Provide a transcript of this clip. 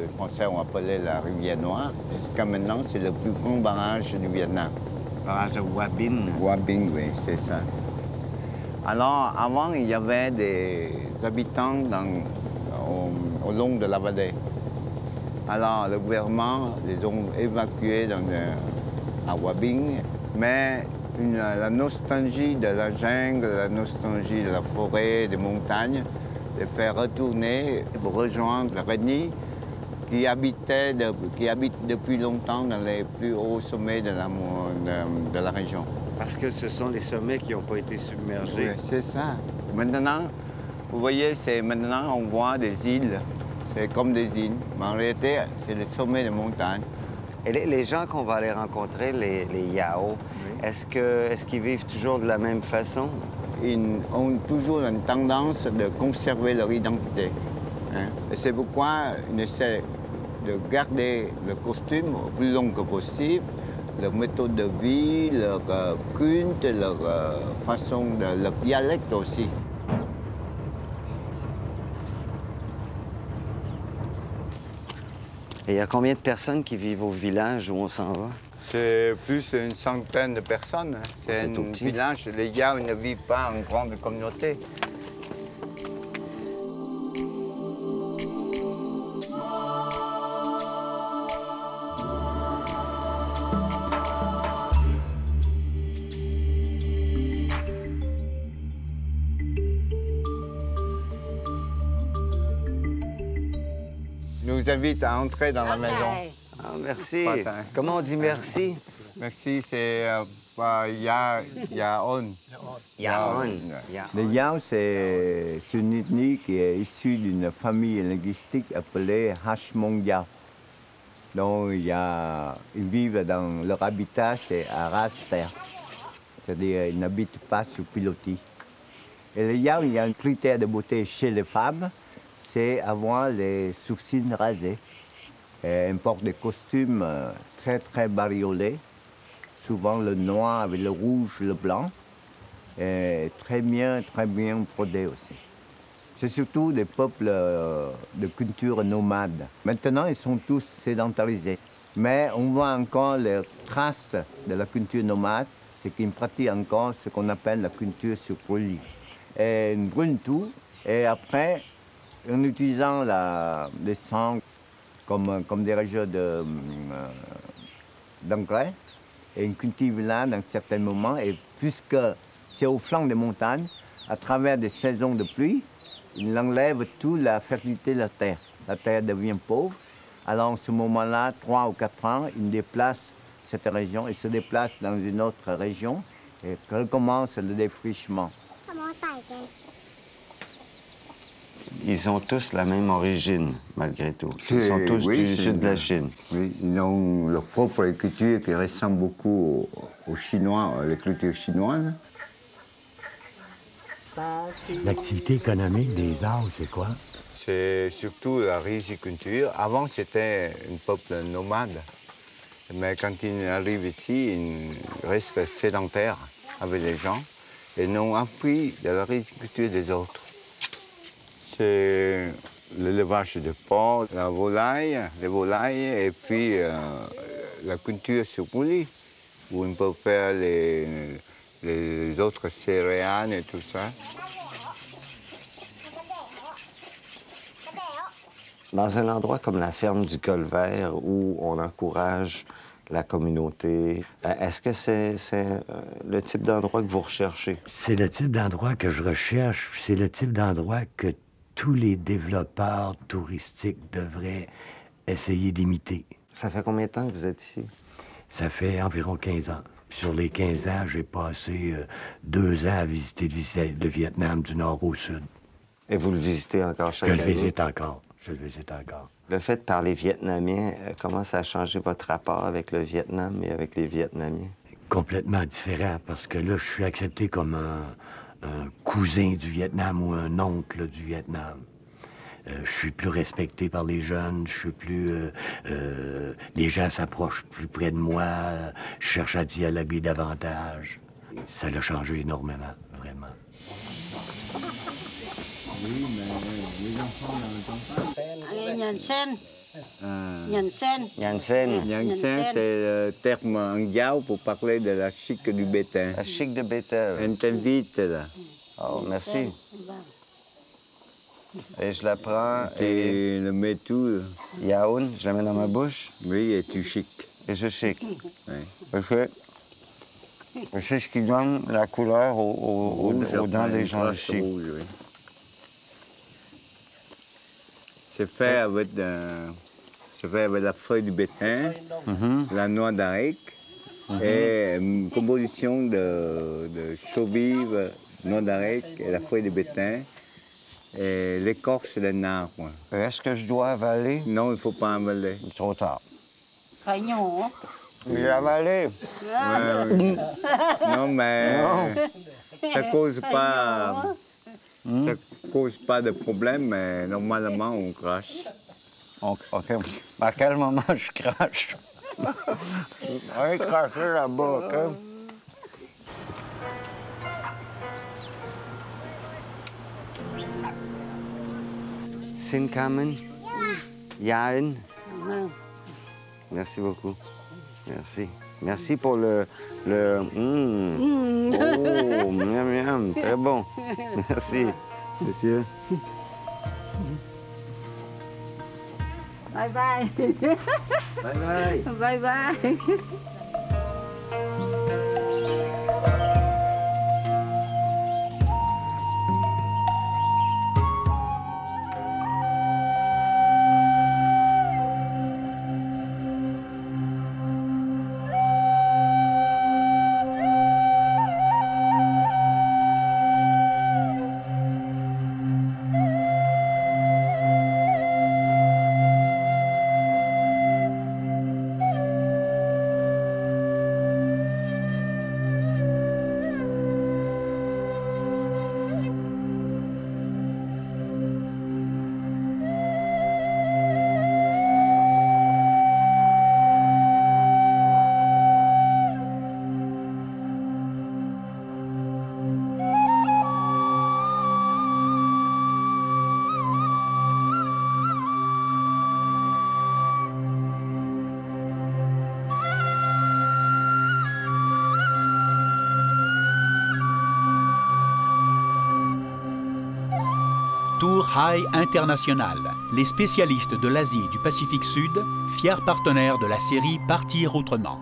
les Français ont appelé la rivière Noire. Jusqu'à maintenant, c'est le plus grand barrage du Vietnam. Barrage de Hoa Binh. Hoa Binh, oui, c'est ça. Alors, avant, il y avait des habitants au long de la vallée. Alors, le gouvernement les a évacués à Hoa Binh, mais la nostalgie de la jungle, la nostalgie de la forêt, des montagnes, les fait retourner pour rejoindre la Reni, qui habite depuis longtemps dans les plus hauts sommets de la région. Parce que ce sont les sommets qui n'ont pas été submergés. Oui, c'est ça. Maintenant, vous voyez, maintenant on voit des îles. C'est comme des îles, mais en réalité, c'est les sommets des montagnes. Et les gens qu'on va aller rencontrer, les Yao, oui. Est-ce qu'ils vivent toujours de la même façon? Ils ont toujours une tendance de conserver leur identité. Hein? Et c'est pourquoi ils essaient de garder le costume au plus long que possible, leur méthode de vie, leur culte, leur façon, leur dialecte aussi. Et il y a combien de personnes qui vivent au village où on s'en va? C'est plus d'une centaine de personnes. C'est un village. Les Yao ne vivent pas en grande communauté. Nous invite à entrer dans la maison. Ah, merci. Comment on dit merci? Merci, c'est Yaon. Yaon. Les Yao, c'est une ethnie qui est issue d'une famille linguistique appelée Hashmong Yao. Donc, ils vivent dans leur habitat, c'est à ras terre. C'est-à-dire qu'ils n'habitent pas sur pilotis. Et les Yao, il y a un critère de beauté chez les femmes, c'est avoir les sourcils rasés. Elles portent des costumes très, très bariolés, souvent le noir avec le rouge, le blanc, et très bien brodés aussi. C'est surtout des peuples de culture nomade. Maintenant, ils sont tous sédentarisés, mais on voit encore les traces de la culture nomade, c'est qu'ils pratiquent encore ce qu'on appelle la culture sur brûlis. Et ils brûlent tout, et après, en utilisant les sangs comme des régions d'engrais, et ils cultivent là dans certains moments, et puisque c'est au flanc des montagnes, à travers des saisons de pluie, ils enlèvent toute la fertilité de la terre. La terre devient pauvre. Alors, en ce moment-là, 3 ou 4 ans, ils déplacent cette région, ils se déplacent dans une autre région, et recommence le défrichement. Ils ont tous la même origine, malgré tout. Ils sont tous du sud de la Chine. Oui, ils ont leur propre culture qui ressemble beaucoup aux Chinois, à la culture chinoise. L'activité économique des Yao, c'est quoi? C'est surtout la riziculture. Avant, c'était un peuple nomade. Mais quand ils arrivent ici, ils restent sédentaires avec les gens et n'ont appris de la riziculture des autres. C'est l'élevage de porcs, les volailles et puis la culture sur poulie, où on peut faire les autres céréales et tout ça. Dans un endroit comme la ferme du Col-Vert, où on encourage la communauté, est-ce que c'est le type d'endroit que vous recherchez? C'est le type d'endroit que je recherche, c'est le type d'endroit que tous les développeurs touristiques devraient essayer d'imiter. Ça fait combien de temps que vous êtes ici? Ça fait environ 15 ans. Sur les 15 ans, j'ai passé 2 ans à visiter le Vietnam du nord au sud. Et vous le visitez encore chaque année? Je le visite encore. Je le visite encore. Le fait de parler vietnamien, comment ça a changé votre rapport avec le Vietnam et avec les Vietnamiens? Complètement différent, parce que là, je suis accepté comme un cousin du Vietnam ou un oncle du Vietnam. Je suis plus respecté par les jeunes, je suis plus... les gens s'approchent plus près de moi, je cherche à dialoguer davantage. Ça l'a changé énormément, vraiment. Oui, mais les enfants dans le campagne... Janssen. Janssen. Yangsen, c'est le terme en gao pour parler de la chic du bétain. La chic de betterave. On t'invite là. Oh, merci. Et je la prends et Et le mets tout, là. yaoun, je la mets dans ma bouche Oui, et tu chic. et je shake. Ouais. Je sais ce qui donne la couleur aux dents des gens rouge, chic. oui. C'est fait avec, la feuille du bétain, la noix d'arec et une composition de chaux vive, noix d'arec et la feuille de bétain et l'écorce d'un arbre. Est-ce que je dois avaler? Non, il ne faut pas avaler. Trop tard. Cagnon. J'ai avalé. Ouais. Non, mais ça cause pas. Ça cause pas de problème, mais normalement on crache. OK. À quel moment je crache? On va cracher là-bas, OK? Sinkamen, Yaen. Merci beaucoup. Merci. Merci pour le... Oh, miam, miam, très bon. Merci. Monsieur. Bye bye. Bye bye. Bye bye. Tour High International, les spécialistes de l'Asie et du Pacifique Sud, fiers partenaires de la série Partir autrement.